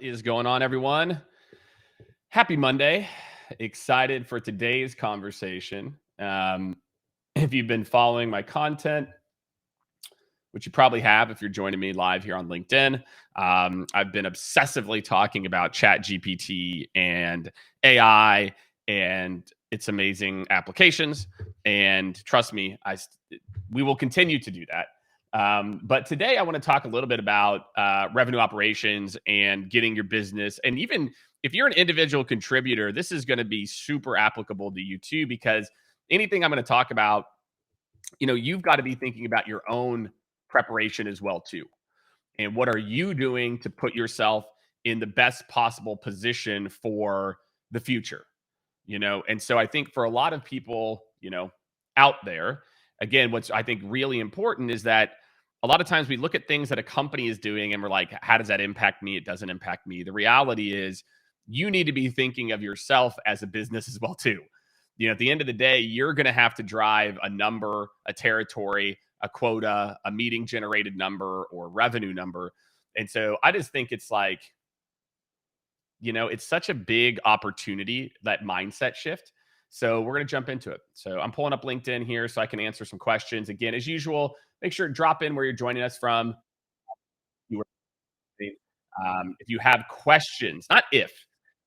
is going on, everyone? Happy Monday. Excited for today's conversation. If you've been following my content, which you probably have if you're joining me live here on LinkedIn, I've been obsessively talking about Chat GPT and AI and its amazing applications. And trust me, we will continue to do that. But today I want to talk a little bit about revenue operations and getting your business. And even if you're an individual contributor, this is going to be super applicable to you too, because anything I'm going to talk about, you've got to be thinking about your own preparation as well too. And what are you doing to put yourself in the best possible position for the future? And so I think for a lot of people, out there, again, what's I think really important is that a lot of times we look at things that a company is doing and we're like, how does that impact me? It doesn't impact me. The reality is you need to be thinking of yourself as a business as well too. At the end of the day, you're going to have to drive a number, a territory, a quota, a meeting generated number or revenue number. And so I just think it's like, it's such a big opportunity, that mindset shift. So we're going to jump into it. So I'm pulling up LinkedIn here so I can answer some questions. Again, as usual, make sure to drop in where you're joining us from. You if you have questions, not if,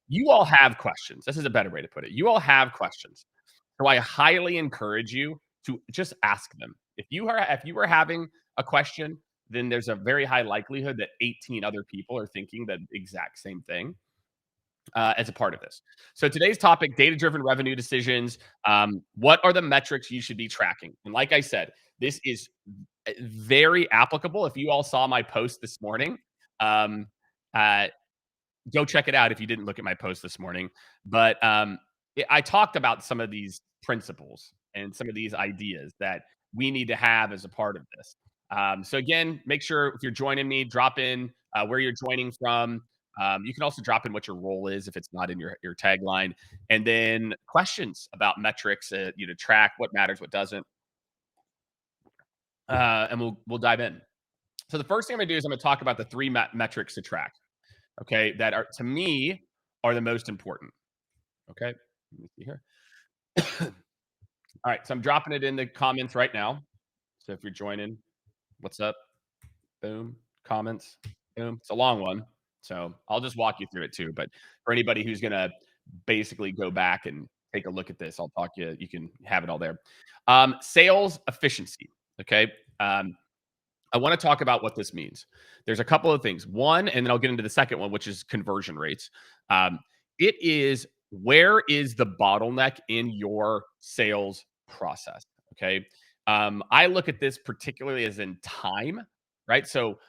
you all have questions. This is a better way to put it. You all have questions. So I highly encourage you to just ask them. If you are having a question, then there's a very high likelihood that 18 other people are thinking the exact same thing as a part of this. So today's topic: data-driven revenue decisions. What are the metrics you should be tracking? And like I said, this is very applicable. If you all saw my post this morning, um, uh, go check it out if you didn't look at my post this morning. But I talked about some of these principles and some of these ideas that we need to have as a part of this. So again, make sure if you're joining me, drop in where you're joining from. You can also drop in what your role is if it's not in your tagline, and then questions about metrics, to track what matters, what doesn't, and we'll dive in. So the first thing I'm gonna do is I'm gonna talk about the three metrics to track. Okay, that are to me are the most important. Okay, let me see here. All right, so I'm dropping it in the comments right now. So if you're joining, what's up? Boom, comments. Boom. It's a long one, so I'll just walk you through it too. But for anybody who's gonna basically go back and take a look at this, I'll talk you. You can have it all there. Sales efficiency. Okay. I want to talk about what this means. There's a couple of things. One, and then I'll get into the second one, which is conversion rates. Um, it is where is the bottleneck in your sales process? Okay. I look at this particularly as in time, right? So,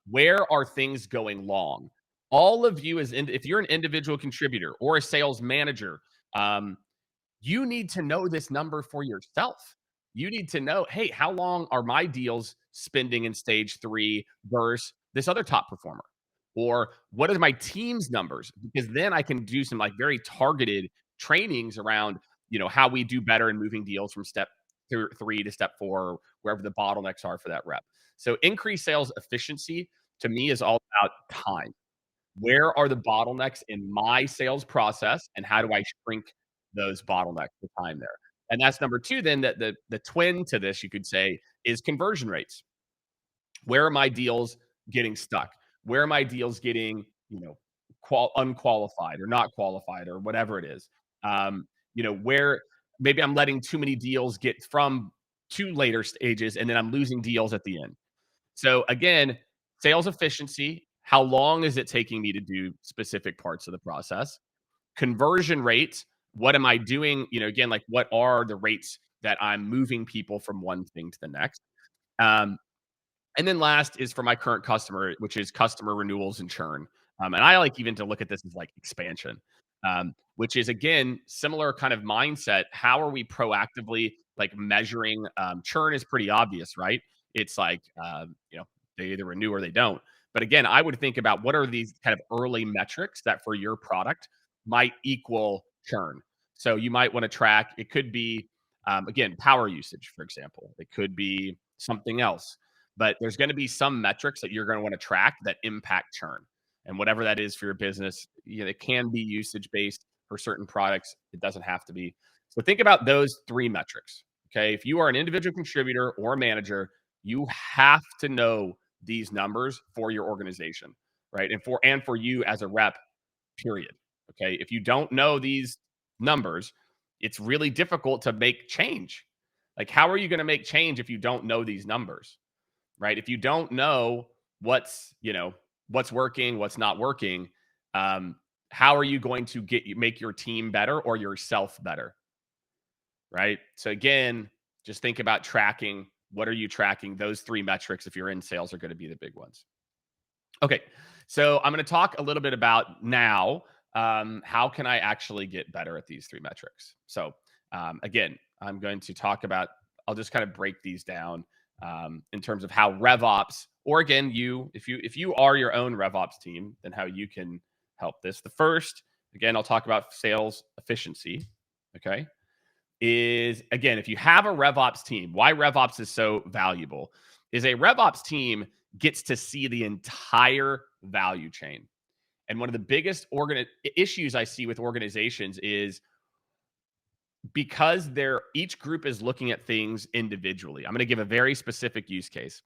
where are things going long? All of you, if you're an individual contributor or a sales manager, um, you need to know this number for yourself. You need to know, hey, how long are my deals spending in stage three versus this other top performer? Or what are my team's numbers? Because then I can do some like very targeted trainings around, how we do better in moving deals from step three to step four, wherever the bottlenecks are for that rep. So increased sales efficiency to me is all about time. Where are the bottlenecks in my sales process, and how do I shrink those bottlenecks, the time there? And that's number two. Then the twin to this, you could say, is conversion rates. Where are my deals getting stuck? Where are my deals getting, unqualified or not qualified or whatever it is? Where maybe I'm letting too many deals get from to later stages, and then I'm losing deals at the end. So again, sales efficiency, how long is it taking me to do specific parts of the process? Conversion rates, what am I doing? Again, like what are the rates that I'm moving people from one thing to the next? Um, and then last is for my current customer, which is customer renewals and churn. And I like even to look at this as like expansion, which is again similar kind of mindset. How are we proactively like measuring churn? Is pretty obvious, right? It's like they either renew or they don't. But again, I would think about what are these kind of early metrics that for your product might equal churn. So you might want to track. It could be again power usage, for example. It could be something else, but there's going to be some metrics that you're going to want to track that impact churn. And whatever that is for your business, it can be usage based for certain products. It doesn't have to be. So think about those three metrics. Okay. If you are an individual contributor or a manager, you have to know these numbers for your organization, right? And for you as a rep, period. Okay. If you don't know these numbers, it's really difficult to make change. Like, how are you going to make change if you don't know these numbers, right? If you don't know what's working, what's not working, um, how are you going to make your team better or yourself better, right? So again, just think about tracking. What are you tracking? Those three metrics, if you're in sales, are going to be the big ones. Okay, so I'm going to talk a little bit about now how can I actually get better at these three metrics. So again, I'm going to talk about. I'll just kind of break these down in terms of how RevOps, or again, if you are your own RevOps team, then how you can help this. The first, again, I'll talk about sales efficiency. Okay, is again, if you have a RevOps team, why RevOps is so valuable is a RevOps team gets to see the entire value chain. And one of the biggest issues I see with organizations is because each group is looking at things individually. I'm going to give a very specific use case.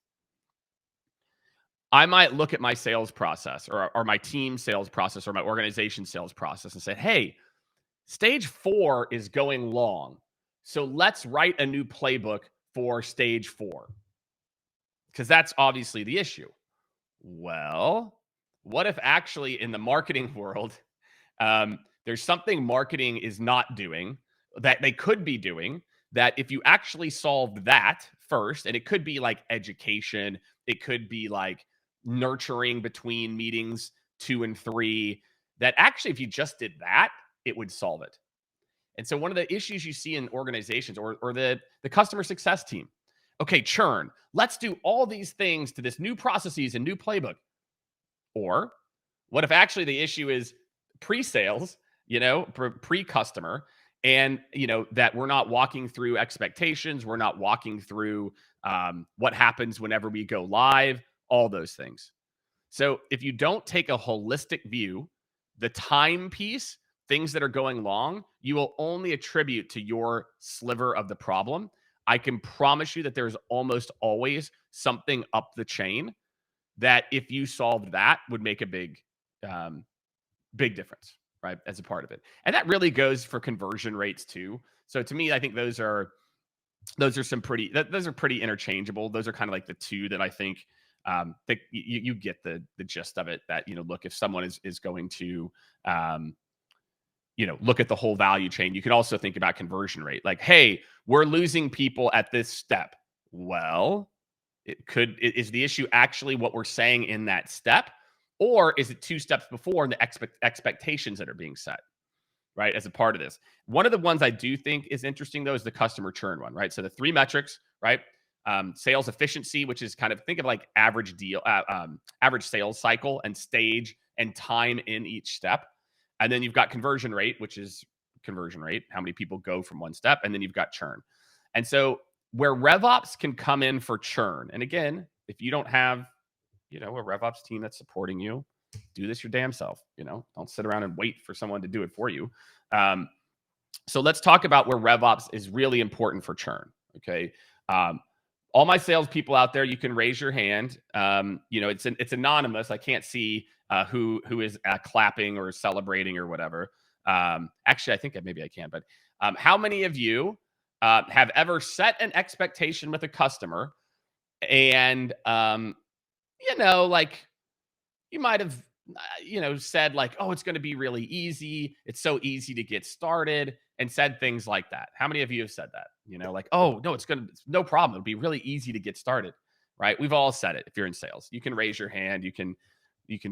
I might look at my sales process or my team sales process or my organization sales process and say, hey, stage 4 is going long. So let's write a new playbook for stage 4. Because that's obviously the issue. Well, what if actually in the marketing world, there's something marketing is not doing that they could be doing, that if you actually solved that first, and it could be like education, it could be like nurturing between meetings 2 and 3, that actually if you just did that, it would solve it. And so one of the issues you see in organizations or the customer success team, okay, churn. Let's do all these things to this new processes and new playbook. Or what if actually the issue is pre-sales, pre-customer, and that we're not walking through expectations, we're not walking through what happens whenever we go live, all those things. So if you don't take a holistic view, the time piece, things that are going long, you will only attribute to your sliver of the problem. I can promise you that there's almost always something up the chain that if you solved that would make a big difference, right? As a part of it. And that really goes for conversion rates too. So to me, I think those are pretty interchangeable. Those are kind of like the two that I think that you get the gist of it, that, look, if someone is going to, look at the whole value chain, you can also think about conversion rate. Like, hey, we're losing people at this step. Well, is the issue actually what we're saying in that step? Or is it 2 steps before and the expectations that are being set, right, as a part of this? One of the ones I do think is interesting, though, is the customer churn one, right? So the 3 metrics, right? Sales efficiency, which is kind of, think of like average sales cycle and stage and time in each step. And then you've got conversion rate, which is conversion rate, how many people go from one step. And then you've got churn. And so where RevOps can come in for churn, and again, if you don't have, a RevOps team that's supporting you, do this your damn self. Don't sit around and wait for someone to do it for you. So let's talk about where RevOps is really important for churn. Okay. All my salespeople out there, you can raise your hand. It's anonymous. I can't see who is clapping or celebrating or whatever. Actually, I think maybe I can. But how many of you have ever set an expectation with a customer and like you might have said like, oh, it's going to be really easy, it's so easy to get started, and said things like that? How many of you have said that? Like, oh no, it's no problem, it'll be really easy to get started, right? We've all said it. If you're in sales, you can raise your hand, you can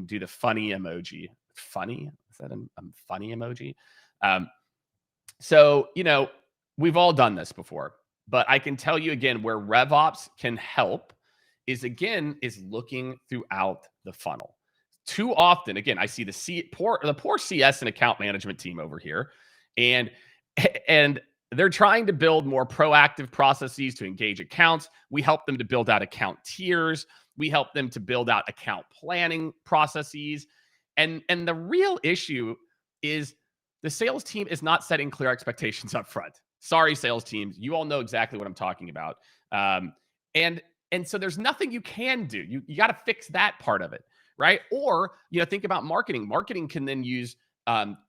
do the funny emoji. Funny, is that a funny emoji? So we've all done this before, but I can tell you again, where RevOps can help is looking throughout the funnel. Too often, again, I see the poor CS and account management team over here, and they're trying to build more proactive processes to engage accounts. We help them to build out account tiers. We help them to build out account planning processes. And the real issue is the sales team is not setting clear expectations up front. Sorry, sales teams, you all know exactly what I'm talking about. Um, and and so there's nothing you can do. You got to fix that part of it, right? Or think about marketing. Marketing can then use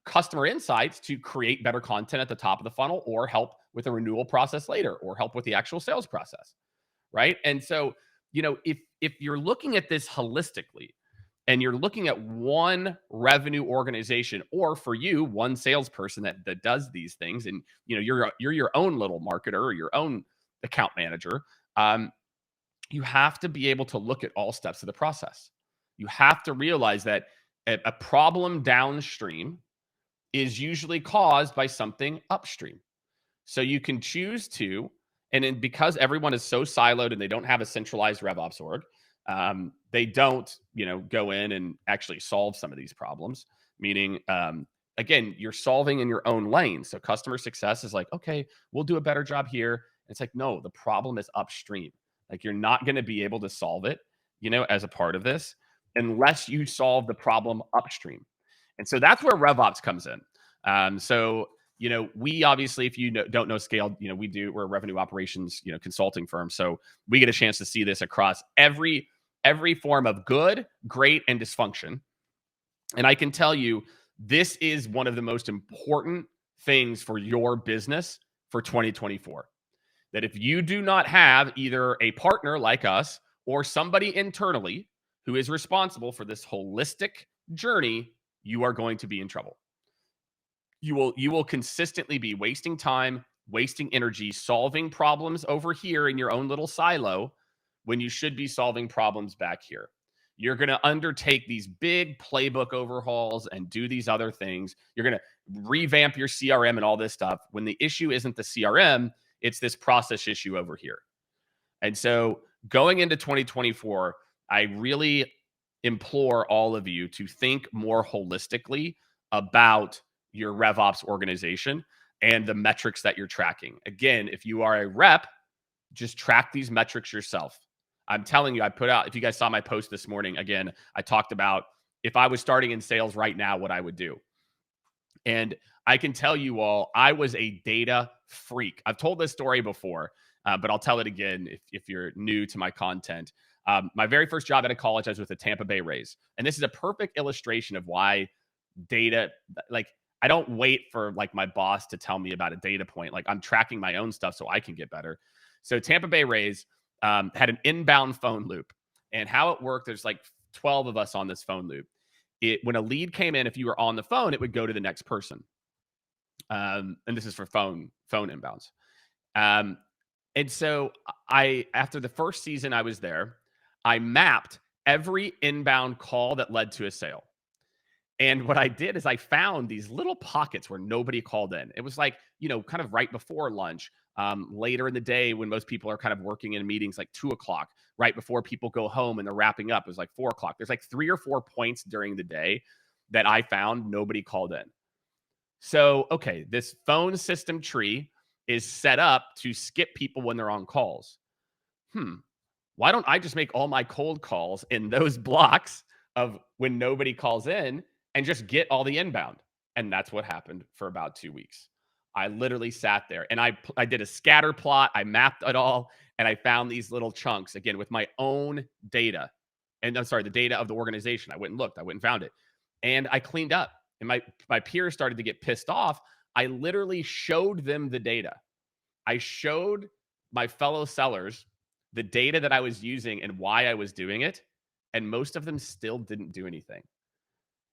customer insights to create better content at the top of the funnel, or help with the renewal process later, or help with the actual sales process, right? And so if you're looking at this holistically, and you're looking at one revenue organization, or for you, one salesperson that does these things, and you're your own little marketer or your own account manager, um, you have to be able to look at all steps of the process. You have to realize that a problem downstream is usually caused by something upstream. So you can choose to, and then because everyone is so siloed and they don't have a centralized RevOps org, they don't, go in and actually solve some of these problems. Meaning, again, you're solving in your own lane. So customer success is like, okay, we'll do a better job here. It's like, no, the problem is upstream. Like you're not going to be able to solve it, as a part of this, unless you solve the problem upstream. And so that's where RevOps comes in. So we obviously, if you don't know Skaled, we're a revenue operations, consulting firm. So we get a chance to see this across every form of good, great, and dysfunction. And I can tell you, this is one of the most important things for your business for 2024. That if you do not have either a partner like us or somebody internally who is responsible for this holistic journey, you are going to be in trouble. You will consistently be wasting time, wasting energy, solving problems over here in your own little silo when you should be solving problems back here. You're going to undertake these big playbook overhauls and do these other things. You're going to revamp your CRM and all this stuff when the issue isn't the CRM, it's this process issue over here. And so going into 2024, I really implore all of you to think more holistically about your RevOps organization and the metrics that you're tracking. Again, if you are a rep, just track these metrics yourself. I'm telling you, I put out, if you guys saw my post this morning, again, I talked about if I was starting in sales right now, what I would do. And I can tell you all, I was a data freak. I've told this story before, but I'll tell it again if you're new to my content. My very first job out of college, I was with the Tampa Bay Rays. And this is a perfect illustration of why data, like, I don't wait for like my boss to tell me about a data point. Like I'm tracking my own stuff so I can get better. So Tampa Bay Rays had an inbound phone loop, and how it worked, there's like 12 of us on this phone loop. When a lead came in, if you were on the phone, it would go to the next person. And this is for phone inbounds. And so after the first season I was there, I mapped every inbound call that led to a sale. And what I did is I found these little pockets where nobody called in. It was like, kind of right before lunch, later in the day when most people are kind of working in meetings, like 2:00, right before people go home and they're wrapping up. It was like 4:00. There's like 3 or 4 points during the day that I found nobody called in. So, okay, this phone system tree is set up to skip people when they're on calls. Why don't I just make all my cold calls in those blocks of when nobody calls in and just get all the inbound? And that's what happened for about 2 weeks. I literally sat there and I did a scatter plot. I mapped it all and I found these little chunks again with my own data. And I'm sorry, the data of the organization. I went and looked, I went and found it. And I cleaned up. And my peers started to get pissed off. I literally showed them the data. I showed my fellow sellers the data that I was using and why I was doing it. And most of them still didn't do anything.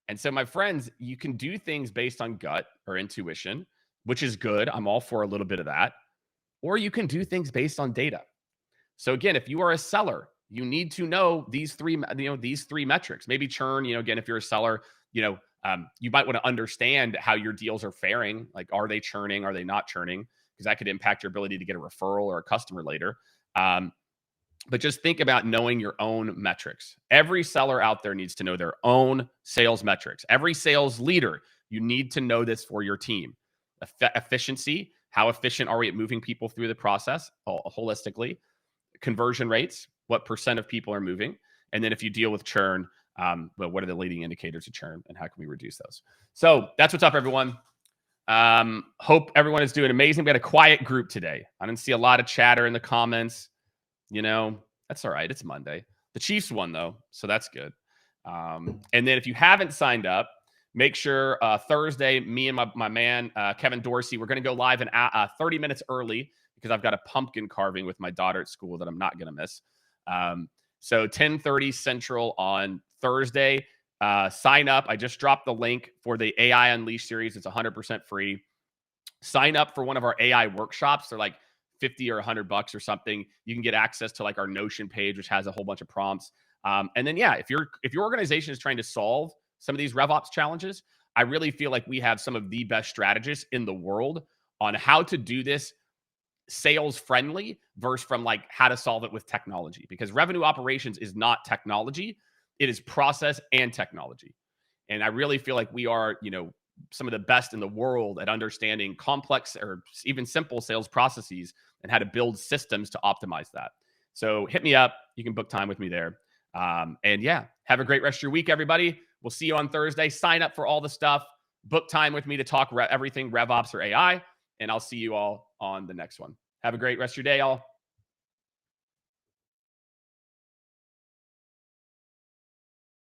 And so, my friends, you can do things based on gut or intuition, which is good. I'm all for a little bit of that. Or you can do things based on data. So again, if you are a seller, you need to know these three metrics. Maybe churn, again, if you're a seller, you might want to understand how your deals are faring. Like, are they churning? Are they not churning? Because that could impact your ability to get a referral or a customer later. But just think about knowing your own metrics. Every seller out there needs to know their own sales metrics. Every sales leader, you need to know this for your team. Efficiency, how efficient are we at moving people through the process holistically? Conversion rates, what percent of people are moving? And then if you deal with churn, But what are the leading indicators of churn and how can we reduce those? So that's what's up, everyone. Hope everyone is doing amazing. We had a quiet group today. I didn't see a lot of chatter in the comments. That's all right. It's Monday. The Chiefs won, though, so that's good. And then if you haven't signed up, make sure Thursday, me and my man, Kevin Dorsey, we're going to go live 30 minutes early because I've got a pumpkin carving with my daughter at school that I'm not going to miss. So 10:30 Central on Thursday. Sign up. I just dropped the link for the AI Unleashed series. It's 100% free. Sign up for one of our AI workshops. They're like 50 or $100 or something. You can get access to like our Notion page, which has a whole bunch of prompts. And then, yeah, if your organization is trying to solve some of these RevOps challenges, I really feel like we have some of the best strategists in the world on how to do this sales friendly versus from like how to solve it with technology, because revenue operations is not technology. It is process and technology. And I really feel like we are, some of the best in the world at understanding complex or even simple sales processes and how to build systems to optimize that. So hit me up. You can book time with me there. And yeah, have a great rest of your week, everybody. We'll see you on Thursday. Sign up for all the stuff. Book time with me to talk everything RevOps or AI. And I'll see you all on the next one. Have a great rest of your day, y'all.